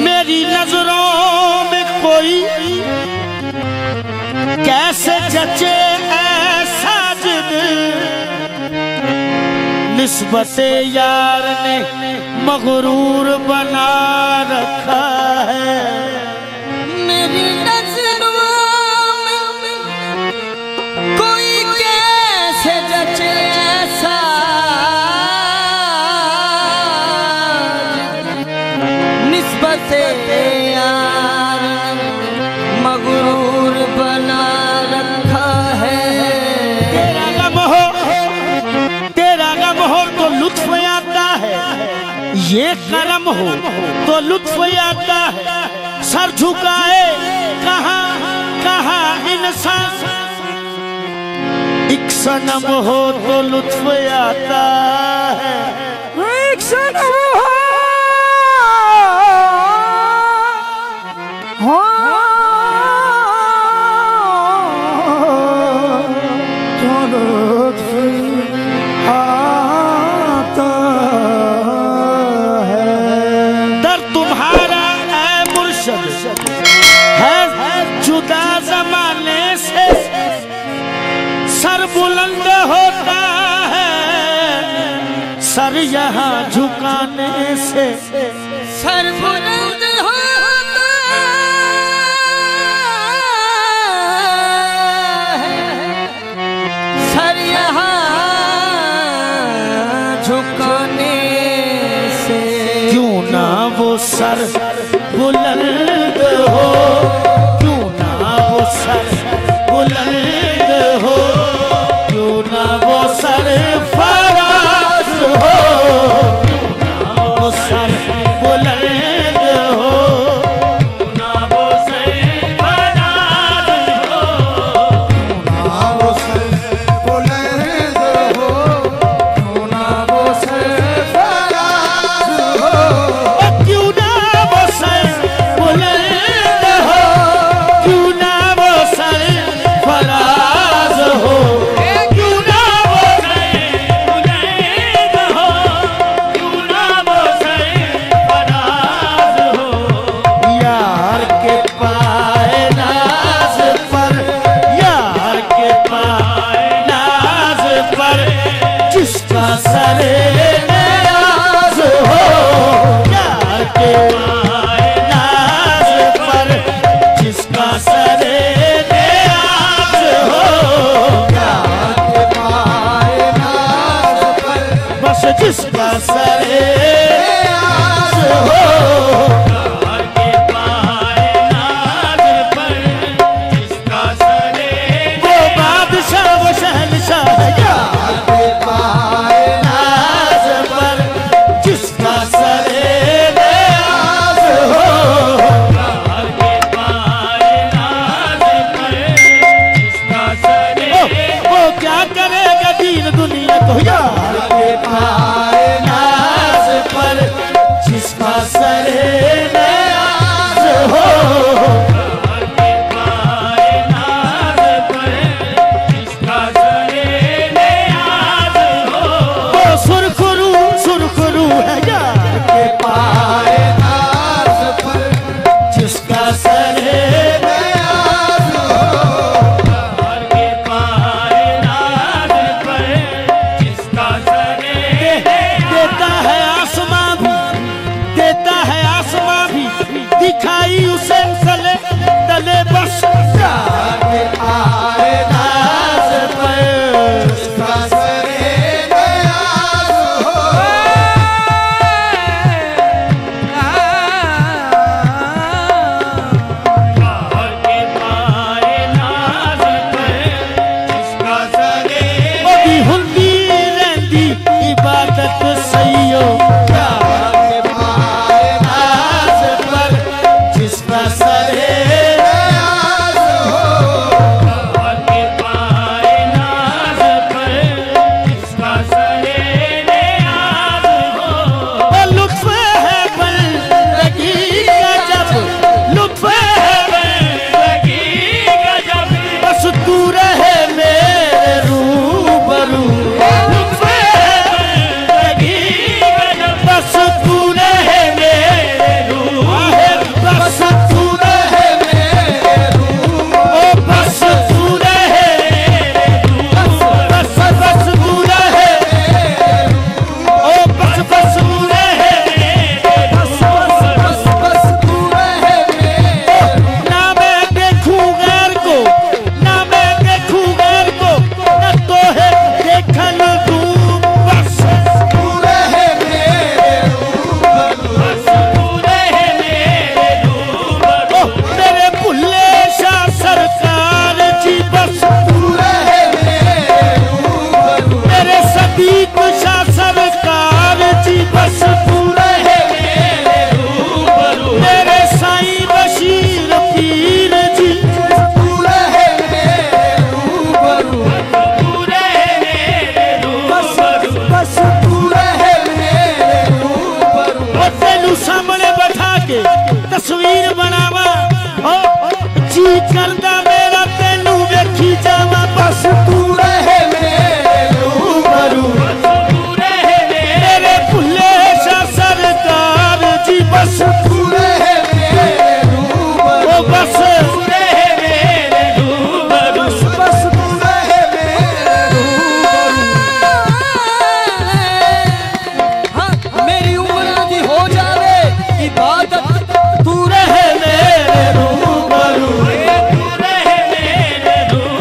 मेरी नजरों में कोई कैसे जचे ऐसा जिद, निस्बते यार ने मगरूर बना रखा है। मेरी नजरों में कोई कैसे जचे ऐसा, निस्बते यार मगरूर बना रखा है। तेरा गम हो तो लुत्फ आता है, ये करम हो तो लुत्फ आता है। सर झुकाए कहाँ कहाँ इंसान, एक सनम हो तो लुत्फ आता है। एक सनम हो तो लुत्फ आता है। दर तुम्हारा है मुर्शद है जुदा जमाने से, सर बुलंद होता है सर यहाँ झुकाने से। सर बुलंद होता है सर यहाँ झुकाने से। क्यों ना वो सर बुलंद हो, क्यों ना वो सर बुलंद हो, क्यों ना वो सर फराज हो, क्यों ना वो सर बुलंद हो, क्यों ना वो सर फराज हो, क्यों ना वो सर बुलंद हो, क्यों ना वो सर फराज हो, क्यों ना वो सर बुलंद हो, क्यों ना वो सर फराज हो, क्यों ना वो सर बुलंद हो, क्यों ना वो सर फराज हो। यार के पाए नाज पर, यार के पाए नाज पर जिसका सरे नाज हो, यार के पाए नाज पर जिसका सरे नाज हो, यार के पाए नाज पर बस जिसका सरे नाज हो। यार के पाए नाज पर जिसका सरे, वो बादशाह वो शहंशाह, यार के पाए नाज पर जिसका सरे नाज हो, यार के पाए नाज पर जिसका सरे, वो क्या करेगा दीन दुनिया को। यार के पाए नाज पर जिसका सरे नाज हो, यार के पाए नाज पर जिसका सरे नाज हो। वो सुरखरू सुरखरू है यार के पाए नाज पर जिसका सरे नाज हो, यार के पाए नाज पर जिसका सरे, देता है आसमां भी, देता है आसमां भी, दिखाई उसे तले तले बस। यार के पाए नाज पर जिसका सरे नाज हो, यार के पाए नाज पर जिसका सरे, ओदी हुंदी रहंदी इबादत सईयो। यार के पाए नाज पर जिसका सरे नाज हो, यार के पाए नाज पर जिसका सरे नाज हो। वो लुत्फ है बंदगी का जब, लुत्फ तस्वीर बनावा ओ जी करदा मेरा तेनू वेखी जावा बस तू रहे मेरे रूबरू मेरे भुल्ले शाह सरकार जी बस तू रहे मेरे रूबरू ओ बस बस तू रहे मेरे रूबरू हाँ, मेरी उम्र दी हो जावे इबादत तू रहे मेरे रूबरू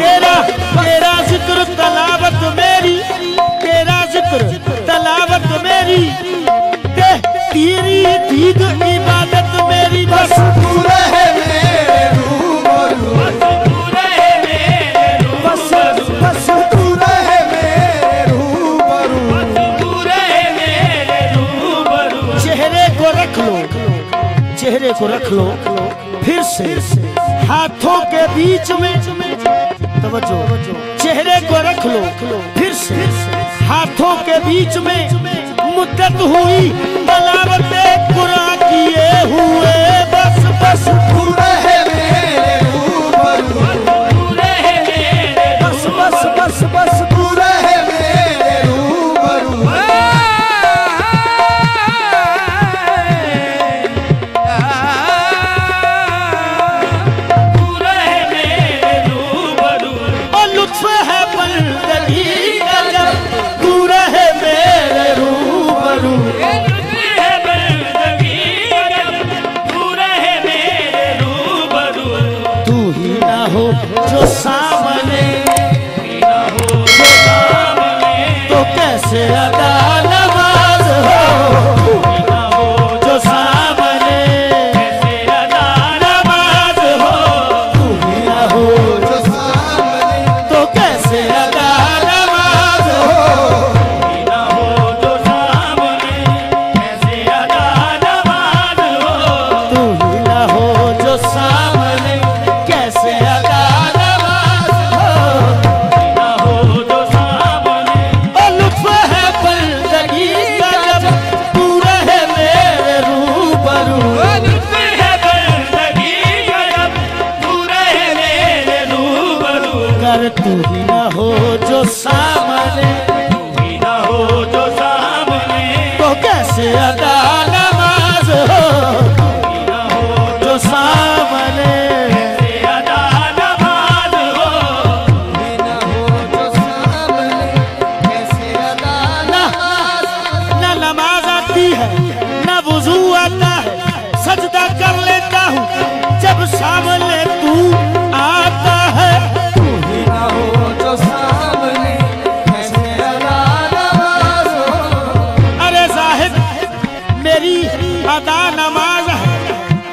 तेरा तेरा जिक्र तलावत मेरी तेरा जिक्र तलावत मेरी तेरी दीद इबादत मेरी बस तू रहे मेरे रूबरू बस बस तू रहे मेरे रूबरू चेहरे को रख लो चेहरे को रख लो फिर से हाथों के बीच में तवज्जो चेहरे को रख लो फिर से हाथों के बीच में मुद्दत हुई तलावत कुरान किए हुए बस बस तू रहे मेरे रूबरू बस बस बस बस तू रहे मेरे रूबरू और लुत्फ है बंदगी का जब तू रहे मेरे रूबरू तू ही ना हो जो सामने तो कैसे अदा नमाज हो जो सामने नमाज हो तू ही ना हो जो सामने तो कैसे अदा नमाज हो तू ही ना हो जो सामने कैसे अदा नमाज हो और लुत्फ है बंदगी का जब तू रहे मेरे रूबरू कर तू ही ना हो जो सामने तो कैसे अदा नमाज हो जो सामने बिना हो जो सामने कैसे अदा ना ना नमाज आती है ना वुजू आता है सजदा कर लेता हूँ जब सामने तू आता है बिना हो जो सामने कैसे अदा नमाज हो अरे साहिब मेरी अदा नमाज है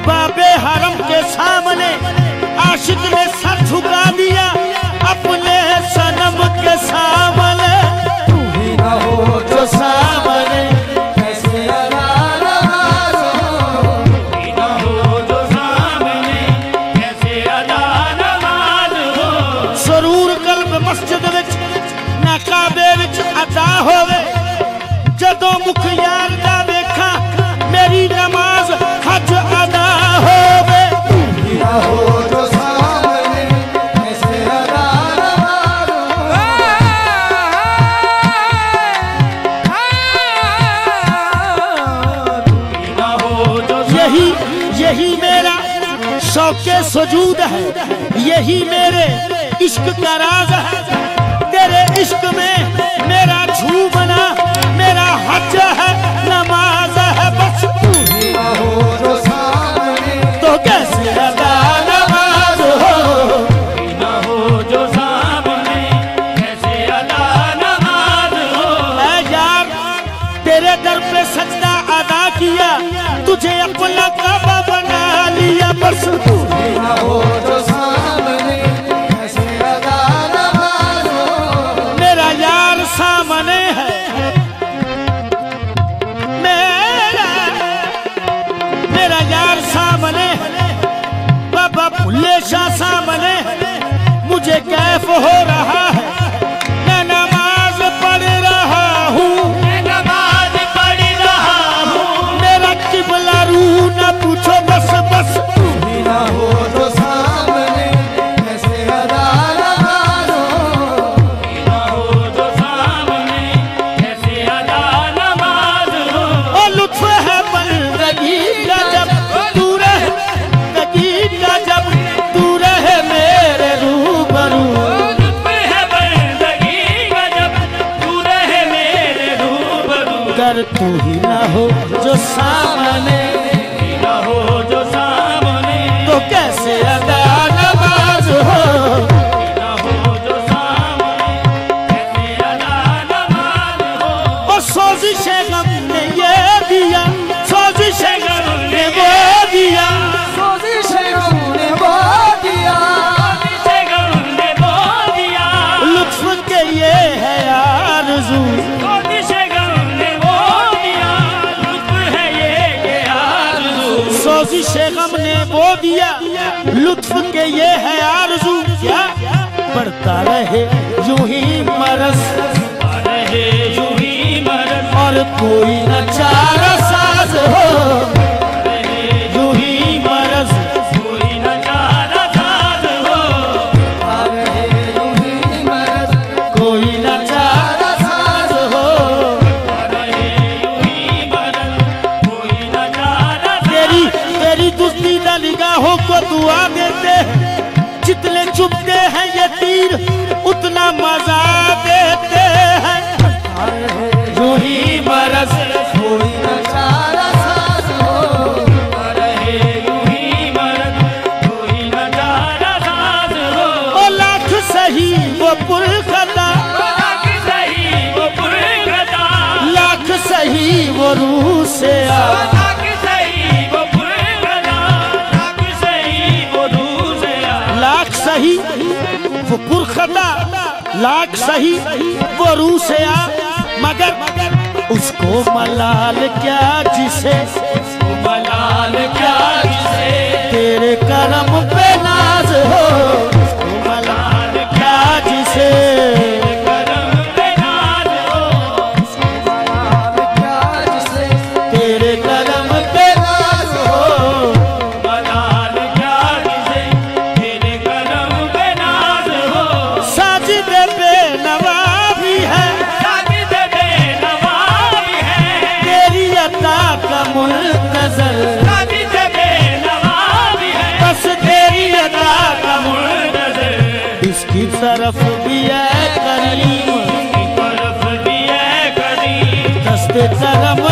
बाबे हरम के सामने आशिक ने सर झुका दिया अपने सनम के सामने बिना हो जो सामने कैसे अदा नमाज हो सरूर कल्ब मस्जिद विच ना काबे विच अदा होवे जदों मुख यार दा वेखा मेरी नमाज हज अदा होवे बिना हो जो सामने कैसे अदा नमाज यही यही मेरा शौके सुजूद है यही मेरे इश्क का राज है तेरे इश्क में मेरा झूमना मेरा हज है नमाज है बस बिना हो जो सामने तो कैसे अदा नमाज हो ऐ यार तेरे दर पे सजदा अदा किया तुझे अपना काबा बना लिया बस बिना हो जो सामने कैसे अदा नमाज हो मेरा यार सामने है मेरा मेरा यार सामने है तू ही ना हो जो सामने, ना हो जो सामने, तो कैसे अदा नमाज हो। ना हो जो सामने, कैसे अदा नमाज हो। और सोजिश गम ने ये दिया, सोजिश गम ने वो दिया, सोजिश गम ने वो दिया, सोजिश गम ने वो दिया, लुत्फ के ये है आरज़ू, सोजिश गम ने वो दिया, लुत्फ है ये आरज़ू। सोजिश गम ने वो दिया, लुत्फ के ये है आरज़ू। क्या बढ़ता रहे यूं ही मरस, रहे यूं ही मरस, और कोई न चारा साज हो। यूं ही मरस, कोई न चारा साज हो। रहे यूं ही मरज, कोई न चारा साज हो। रहे यूं ही मरस, कोई न चारा तेरी तेरी दुश्मनी निगाहों को दुआ देते हैं, जितने चुभते हैं ये तीर उतना मजा देते हैं। यूं ही बरस, कोई न चारा साज हो। रहे यूं ही मरस, कोई न चारा साज हो। ओ लाख सही वो पुरखता, लाख सही वो पुरखता, लाख सही वो रूह से आ, लाख सही वो पुरखता, लाख सही वो रूह से आ। लाख सही वो पुरखता, लाख सही वो रूह से आ, मगर उसको मलाल क्या जिसे, मलाल क्या जिसे, तेरे करम पे नाज हो। उसको मलाल क्या जिसे, करम पे नाज हो। क्या जिसे, तेरे करम पे नाज हो। मलाल क्या जिसे, तेरे करम पे नाज हो। साजिद बेनवा भी है, साजिद बेनवा भी है, तेरी अता का मुंतज़र, साजिद बेनवा भी है, बस तेरी अता का मुंतज़र। इसकी तरफ भी है करीम, तरफ भी है करीम, दस्ते करम